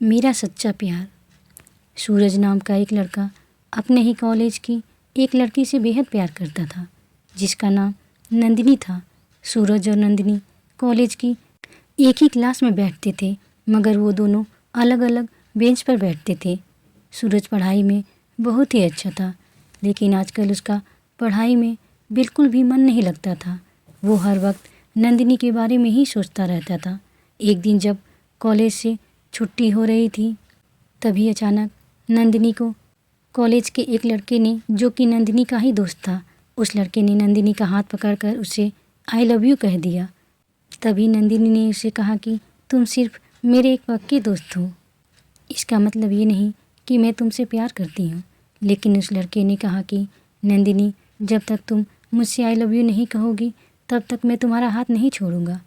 मेरा सच्चा प्यार। सूरज नाम का एक लड़का अपने ही कॉलेज की एक लड़की से बेहद प्यार करता था, जिसका नाम नंदिनी था। सूरज और नंदिनी कॉलेज की एक ही क्लास में बैठते थे, मगर वो दोनों अलग अलग बेंच पर बैठते थे। सूरज पढ़ाई में बहुत ही अच्छा था, लेकिन आजकल उसका पढ़ाई में बिल्कुल भी मन नहीं लगता था। वो हर वक्त नंदिनी के बारे में ही सोचता रहता था। एक दिन जब कॉलेज से छुट्टी हो रही थी, तभी अचानक नंदिनी को कॉलेज के एक लड़के ने, जो कि नंदिनी का ही दोस्त था, उस लड़के ने नंदिनी का हाथ पकड़कर उसे आई लव यू कह दिया। तभी नंदिनी ने उसे कहा कि तुम सिर्फ मेरे एक पक्के दोस्त हो, इसका मतलब ये नहीं कि मैं तुमसे प्यार करती हूँ। लेकिन उस लड़के ने कहा कि नंदिनी, जब तक तुम मुझसे आई लव यू नहीं कहोगी तब तक मैं तुम्हारा हाथ नहीं छोड़ूंगा।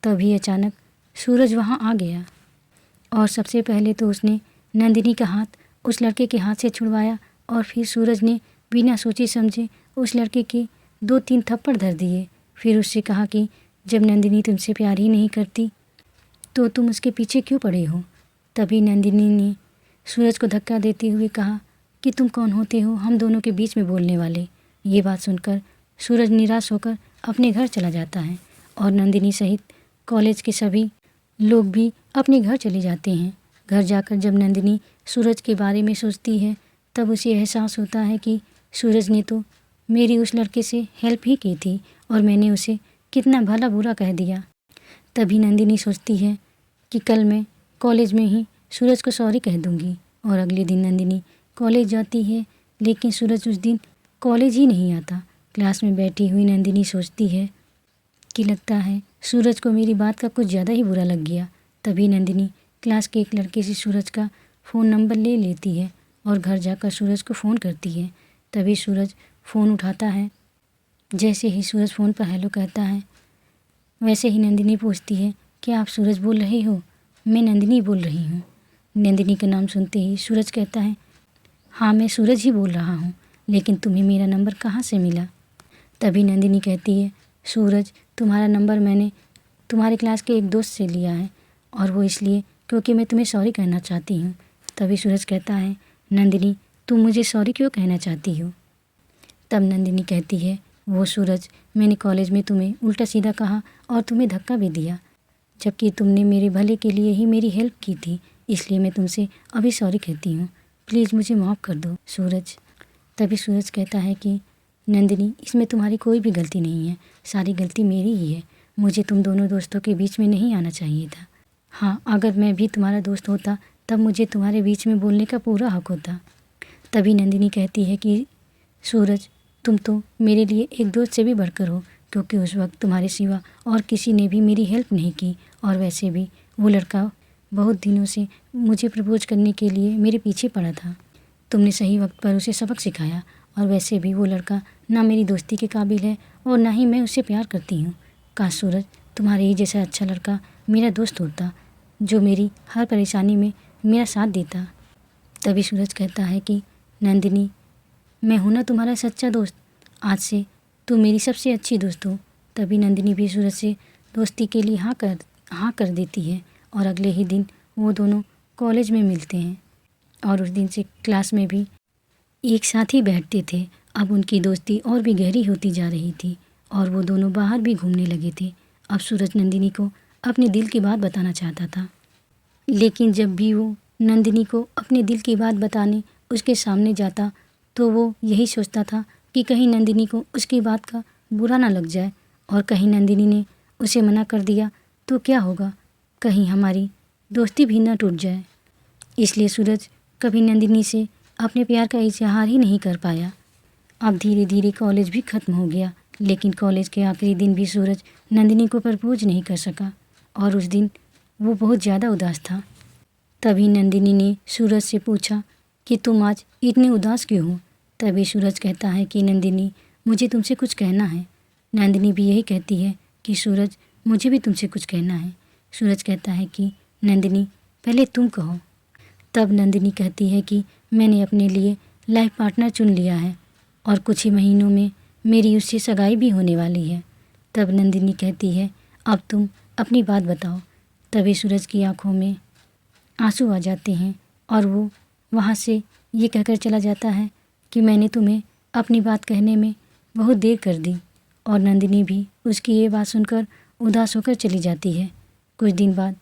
तभी अचानक सूरज वहाँ आ गया और सबसे पहले तो उसने नंदिनी का हाथ उस लड़के के हाथ से छुड़वाया और फिर सूरज ने बिना सोचे समझे उस लड़के के 2-3 थप्पड़ धर दिए। फिर उससे कहा कि जब नंदिनी तुमसे प्यार ही नहीं करती तो तुम उसके पीछे क्यों पड़े हो। तभी नंदिनी ने सूरज को धक्का देते हुए कहा कि तुम कौन होते हो हम दोनों के बीच में बोलने वाले। ये बात सुनकर सूरज निराश होकर अपने घर चला जाता है और नंदिनी सहित कॉलेज के सभी लोग भी अपने घर चले जाते हैं। घर जाकर जब नंदिनी सूरज के बारे में सोचती है, तब उसे एहसास होता है कि सूरज ने तो मेरी उस लड़के से हेल्प ही की थी और मैंने उसे कितना भला बुरा कह दिया। तभी नंदिनी सोचती है कि कल मैं कॉलेज में ही सूरज को सॉरी कह दूंगी। और अगले दिन नंदिनी कॉलेज जाती है, लेकिन सूरज उस दिन कॉलेज ही नहीं आता। क्लास में बैठी हुई नंदिनी सोचती है कि लगता है सूरज को मेरी बात का कुछ ज़्यादा ही बुरा लग गया। तभी नंदिनी क्लास के एक लड़के से सूरज का फ़ोन नंबर ले लेती है और घर जाकर सूरज को फ़ोन करती है। तभी सूरज फ़ोन उठाता है। जैसे ही सूरज फ़ोन पर हेलो कहता है, वैसे ही नंदिनी पूछती है, क्या आप सूरज बोल रहे हो? मैं नंदिनी बोल रही हूँ। नंदिनी का नाम सुनते ही सूरज कहता है, हाँ मैं सूरज ही बोल रहा हूँ, लेकिन तुम्हें मेरा नंबर कहाँ से मिला? तभी नंदिनी कहती है, सूरज तुम्हारा नंबर मैंने तुम्हारे क्लास के एक दोस्त से लिया है, और वो इसलिए क्योंकि मैं तुम्हें सॉरी कहना चाहती हूँ। तभी सूरज कहता है, नंदिनी तुम मुझे सॉरी क्यों कहना चाहती हो? तब नंदिनी कहती है, वो सूरज, मैंने कॉलेज में तुम्हें उल्टा सीधा कहा और तुम्हें धक्का भी दिया, जबकि तुमने मेरे भले के लिए ही मेरी हेल्प की थी, इसलिए मैं तुमसे अभी सॉरी कहती हूँ। प्लीज़ मुझे माफ़ कर दो सूरज। तभी सूरज कहता है कि नंदिनी इसमें तुम्हारी कोई भी गलती नहीं है, सारी गलती मेरी ही है। मुझे तुम दोनों दोस्तों के बीच में नहीं आना चाहिए था। हाँ, अगर मैं भी तुम्हारा दोस्त होता तब मुझे तुम्हारे बीच में बोलने का पूरा हक होता। तभी नंदिनी कहती है कि सूरज तुम तो मेरे लिए एक दोस्त से भी बढ़कर हो, क्योंकि उस वक्त तुम्हारे सिवा और किसी ने भी मेरी हेल्प नहीं की, और वैसे भी वो लड़का बहुत दिनों से मुझे प्रपोज करने के लिए मेरे पीछे पड़ा था। तुमने सही वक्त पर उसे सबक सिखाया, और वैसे भी वो लड़का ना मेरी दोस्ती के काबिल है और ना ही मैं उससे प्यार करती हूँ। काश सूरज तुम्हारे ही जैसा अच्छा लड़का मेरा दोस्त होता, जो मेरी हर परेशानी में मेरा साथ देता। तभी सूरज कहता है कि नंदिनी मैं हूँ ना तुम्हारा सच्चा दोस्त, आज से तुम मेरी सबसे अच्छी दोस्त हो। तभी नंदिनी भी सूरज से दोस्ती के लिए हाँ कर देती है, और अगले ही दिन वो दोनों कॉलेज में मिलते हैं और उस दिन से क्लास में भी एक साथ ही बैठते थे। अब उनकी दोस्ती और भी गहरी होती जा रही थी और वो दोनों बाहर भी घूमने लगे थे। अब सूरज नंदिनी को अपने दिल की बात बताना चाहता था, लेकिन जब भी वो नंदिनी को अपने दिल की बात बताने उसके सामने जाता तो वो यही सोचता था कि कहीं नंदिनी को उसकी बात का बुरा ना लग जाए, और कहीं नंदिनी ने उसे मना कर दिया तो क्या होगा, कहीं हमारी दोस्ती भी ना टूट जाए। इसलिए सूरज कभी नंदिनी से अपने प्यार का इजहार ही नहीं कर पाया। अब धीरे धीरे कॉलेज भी ख़त्म हो गया, लेकिन कॉलेज के आखिरी दिन भी सूरज नंदिनी को प्रपोज नहीं कर सका, और उस दिन वो बहुत ज़्यादा उदास था। तभी नंदिनी ने सूरज से पूछा कि तुम आज इतने उदास क्यों हो? तभी सूरज कहता है कि नंदिनी मुझे तुमसे कुछ कहना है। नंदिनी भी यही कहती है कि सूरज मुझे भी तुमसे कुछ कहना है। सूरज कहता है कि नंदिनी पहले तुम कहो। तब नंदिनी कहती है कि मैंने अपने लिए लाइफ पार्टनर चुन लिया है और कुछ ही महीनों में मेरी उससे सगाई भी होने वाली है। तब नंदिनी कहती है, अब तुम अपनी बात बताओ। तभी सूरज की आंखों में आंसू आ जाते हैं और वो वहाँ से ये कहकर चला जाता है कि मैंने तुम्हें अपनी बात कहने में बहुत देर कर दी। और नंदिनी भी उसकी ये बात सुनकर उदास होकर चली जाती है। कुछ दिन बाद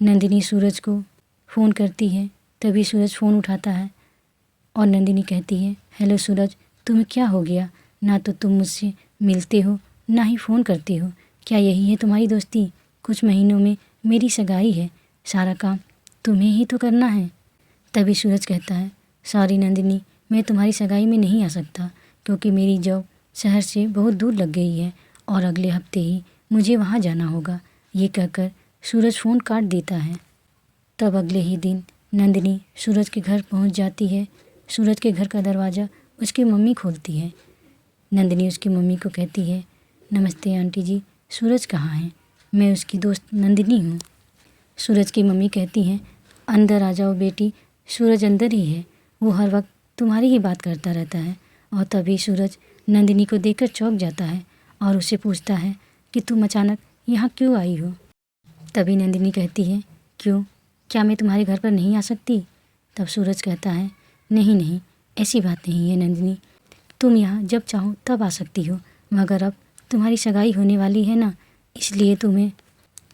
नंदिनी सूरज को फ़ोन करती है। तभी सूरज फ़ोन उठाता है और नंदिनी कहती है, हेलो सूरज, तुम्हें क्या हो गया? ना तो तुम मुझसे मिलते हो, ना ही फ़ोन करते हो। क्या यही है तुम्हारी दोस्ती? कुछ महीनों में मेरी सगाई है, सारा काम तुम्हें ही तो करना है। तभी सूरज कहता है, सॉरी नंदिनी, मैं तुम्हारी सगाई में नहीं आ सकता क्योंकि मेरी जॉब शहर से बहुत दूर लग गई है और अगले हफ्ते ही मुझे वहाँ जाना होगा। ये कहकर सूरज फ़ोन काट देता है। तब अगले ही दिन नंदिनी सूरज के घर पहुँच जाती है। सूरज के घर का दरवाज़ा उसकी मम्मी खोलती है। नंदिनी उसकी मम्मी को कहती है, नमस्ते आंटी जी, सूरज कहाँ है? मैं उसकी दोस्त नंदिनी हूँ। सूरज की मम्मी कहती हैं, अंदर आ जाओ बेटी, सूरज अंदर ही है, वो हर वक्त तुम्हारी ही बात करता रहता है। और तभी सूरज नंदिनी को देखकर चौंक जाता है और उससे पूछता है कि तुम अचानक यहाँ क्यों आई हो? तभी नंदिनी कहती है, क्यों, क्या मैं तुम्हारे घर पर नहीं आ सकती? तब सूरज कहता है, नहीं नहीं, ऐसी बात नहीं है नंदिनी, तुम यहाँ जब चाहो तब आ सकती हो, मगर अब तुम्हारी सगाई होने वाली है ना, इसलिए तुम्हें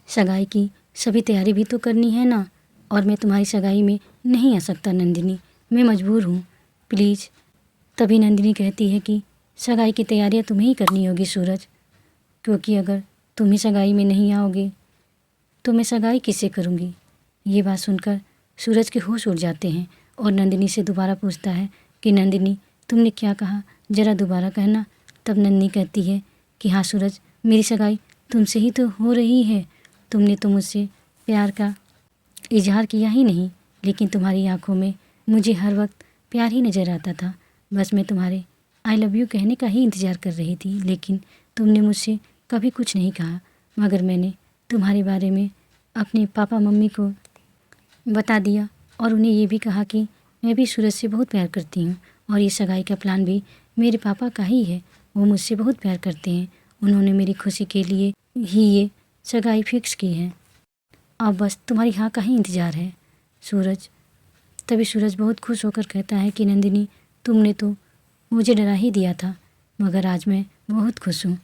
सगाई की सभी तैयारी भी तो करनी है ना। और मैं तुम्हारी सगाई में नहीं आ सकता नंदिनी, मैं मजबूर हूँ, प्लीज़। तभी नंदिनी कहती है कि सगाई की तैयारियाँ तुम्हें ही करनी होगी सूरज, क्योंकि अगर तुम ही सगाई में नहीं आओगे तो मैं सगाई किससे करूँगी? ये बात सुनकर सूरज के होश उड़ जाते हैं और नंदिनी से दोबारा पूछता है कि नंदिनी, तुमने क्या कहा, ज़रा दोबारा कहना। तब नंदिनी कहती है कि हाँ सूरज, मेरी सगाई तुमसे ही तो हो रही है। तुमने तो मुझसे प्यार का इजहार किया ही नहीं, लेकिन तुम्हारी आंखों में मुझे हर वक्त प्यार ही नज़र आता था। बस मैं तुम्हारे आई लव यू कहने का ही इंतज़ार कर रही थी, लेकिन तुमने मुझसे कभी कुछ नहीं कहा। मगर मैंने तुम्हारे बारे में अपने पापा मम्मी को बता दिया और उन्हें ये भी कहा कि मैं भी सूरज से बहुत प्यार करती हूँ और ये सगाई का प्लान भी मेरे पापा का ही है। वो मुझसे बहुत प्यार करते हैं, उन्होंने मेरी खुशी के लिए ही ये सगाई फिक्स की है। अब बस तुम्हारी हाँ का ही इंतज़ार है सूरज। तभी सूरज बहुत खुश होकर कहता है कि नंदिनी, तुमने तो मुझे डरा ही दिया था, मगर आज मैं बहुत खुश हूँ।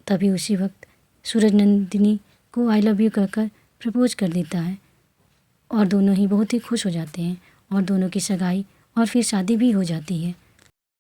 तभी उसी वक्त सूरज नंदिनी को आई लव यू कहकर प्रपोज कर देता है और दोनों ही बहुत ही खुश हो जाते हैं और दोनों की सगाई और फिर शादी भी हो जाती है।